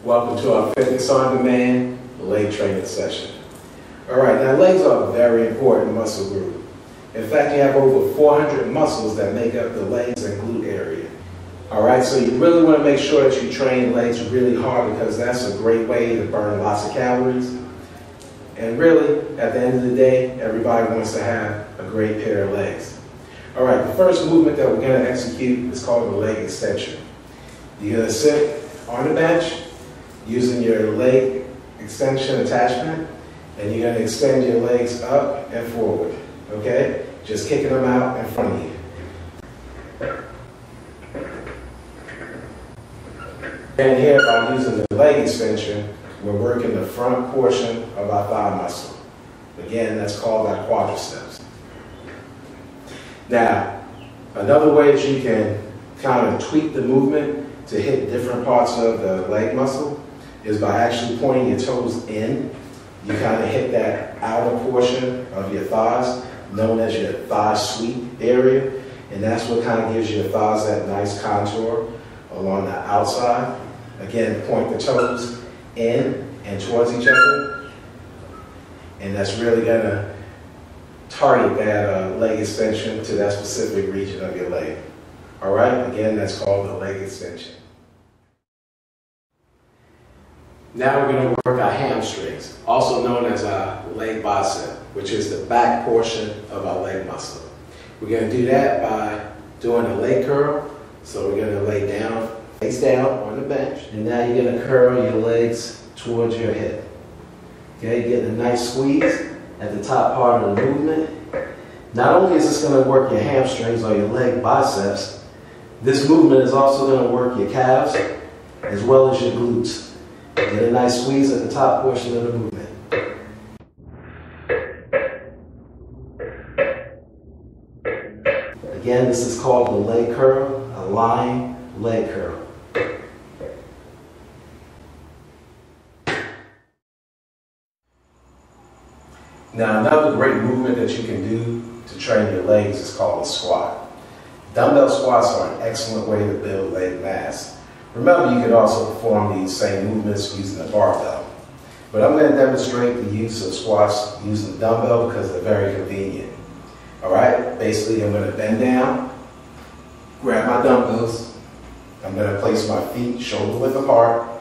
Welcome to our Fitness on Demand leg training session. All right, now legs are a very important muscle group. In fact, you have over 400 muscles that make up the legs and glute area. All right, so you really want to make sure that you train legs really hard because that's a great way to burn lots of calories. And really, at the end of the day, everybody wants to have a great pair of legs. All right, the first movement that we're going to execute is called the leg extension. You're going to sit on the bench using your leg extension attachment, and you're going to extend your legs up and forward, okay? Just kicking them out in front of you. And here, by using the leg extension, we're working the front portion of our thigh muscle. Again, that's called our quadriceps. Now, another way that you can kind of tweak the movement to hit different parts of the leg muscle is by actually pointing your toes in. You kind of hit that outer portion of your thighs, known as your thigh sweep area, and that's what kind of gives your thighs that nice contour along the outside. Again, point the toes in and towards each other, and that's really going to target that leg extension to that specific region of your leg. All right, again, that's called the leg extension. Now we're going to work our hamstrings, also known as our leg bicep, which is the back portion of our leg muscle. We're going to do that by doing a leg curl. So we're going to lay down, face down on the bench, and now you're going to curl your legs towards your hip. Okay, getting a nice squeeze at the top part of the movement. Not only is this going to work your hamstrings or your leg biceps, this movement is also going to work your calves as well as your glutes. Get a nice squeeze at the top portion of the movement. Again, this is called the leg curl, a lying leg curl. Now, another great movement that you can do to train your legs is called a squat. Dumbbell squats are an excellent way to build leg mass. Remember, you can also perform these same movements using a barbell. But I'm going to demonstrate the use of squats using the dumbbell because they're very convenient. All right, basically I'm going to bend down, grab my dumbbells. I'm going to place my feet shoulder width apart.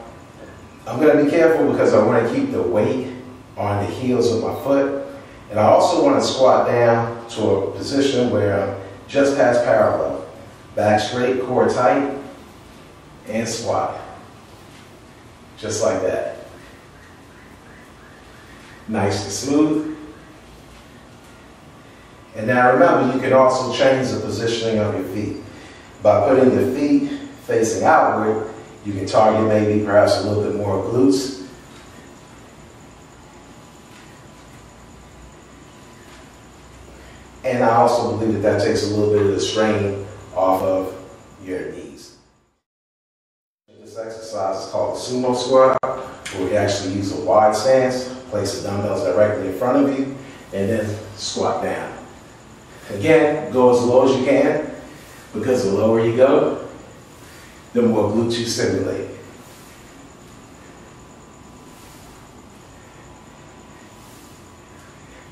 I'm going to be careful because I want to keep the weight on the heels of my foot. And I also want to squat down to a position where I'm just past parallel. Back straight, core tight, and squat. Just like that. Nice and smooth. And now remember, you can also change the positioning of your feet. By putting your feet facing outward, you can target maybe perhaps a little bit more glutes. And I also believe that that takes a little bit of the strain off of your knees. This exercise is called the sumo squat, where we actually use a wide stance, place the dumbbells directly in front of you, and then squat down. Again, go as low as you can, because the lower you go, the more glutes you stimulate.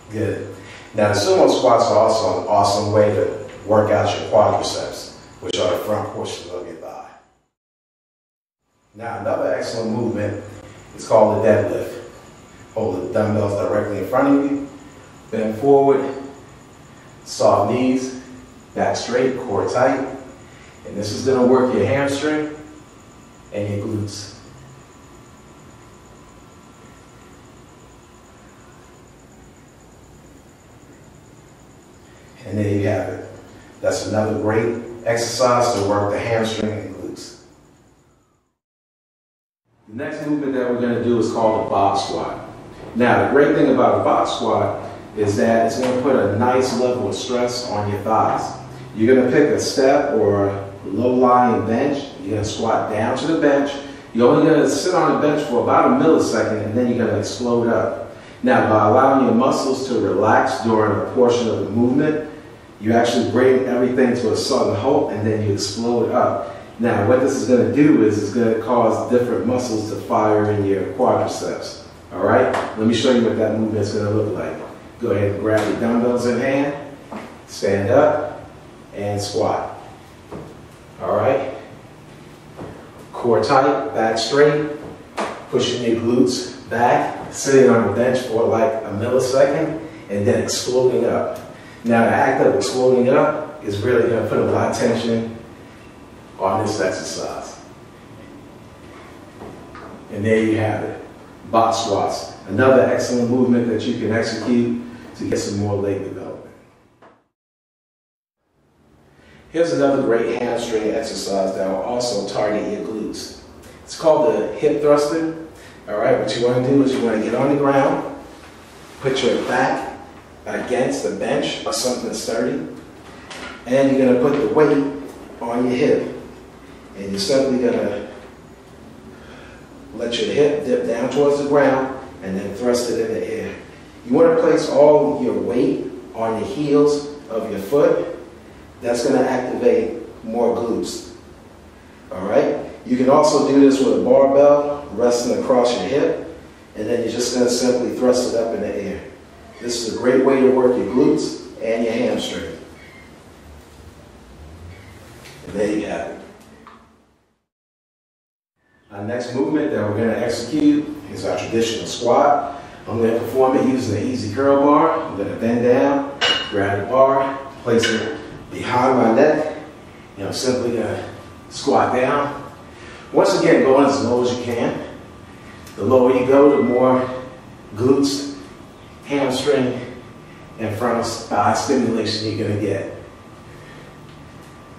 Good. Now, the sumo squats are also an awesome way to work out your quadriceps, which are the front portions of your thigh. Now, another excellent movement is called the deadlift. Hold the dumbbells directly in front of you, bend forward, soft knees, back straight, core tight. And this is going to work your hamstring and your glutes. And there you have it. That's another great exercise to work the hamstring and glutes. The next movement that we're going to do is called a box squat. Now, the great thing about a box squat is that it's going to put a nice level of stress on your thighs. You're going to pick a step or a low-lying bench. You're going to squat down to the bench. You're only going to sit on the bench for about a millisecond, and then you're going to explode up. Now, by allowing your muscles to relax during a portion of the movement, you actually bring everything to a sudden halt, and then you explode up. Now, what this is going to do is it's going to cause different muscles to fire in your quadriceps. All right? Let me show you what that movement is going to look like. Go ahead and grab your dumbbells in hand, stand up, and squat. All right? Core tight, back straight, pushing your glutes back, sitting on the bench for like a millisecond, and then exploding up. Now, the act of exploding up is really going to put a lot of tension on this exercise. And there you have it, box squats. Another excellent movement that you can execute to get some more leg development. Here's another great hamstring exercise that will also target your glutes. It's called the hip thruster. All right, what you want to do is you want to get on the ground, put your back against the bench or something sturdy, and you're going to put the weight on your hip. And you're simply going to let your hip dip down towards the ground and then thrust it in the air. You want to place all your weight on the heels of your foot. That's going to activate more glutes. All right? You can also do this with a barbell resting across your hip, and then you're just going to simply thrust it up in the air. This is a great way to work your glutes and your hamstring. And there you have it. Our next movement that we're going to execute is our traditional squat. I'm going to perform it using the easy curl bar. I'm going to bend down, grab the bar, place it behind my neck, and I'm simply going to squat down. Once again, going as low as you can. The lower you go, the more glutes, hamstring, and frontal thigh stimulation you're going to get.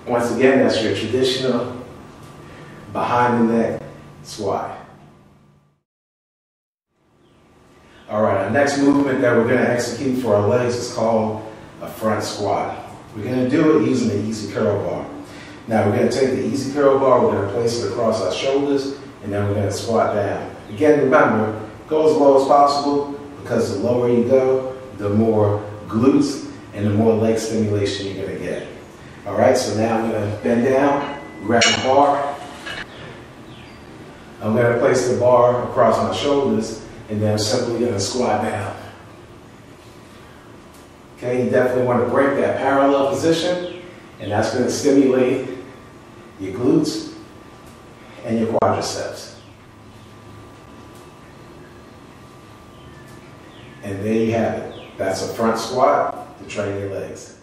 Once again, that's your traditional behind the neck squat. All right, our next movement that we're going to execute for our legs is called a front squat. We're going to do it using the easy curl bar. Now we're going to take the easy curl bar, we're going to place it across our shoulders, and then we're going to squat down. Again, remember, go as low as possible, because the lower you go, the more glutes and the more leg stimulation you're going to get. All right, so now I'm going to bend down, grab the bar. I'm going to place the bar across my shoulders, and then I'm simply going to squat down. Okay, you definitely want to break that parallel position, and that's going to stimulate your glutes and your quadriceps. And there you have it. That's a front squat to train your legs.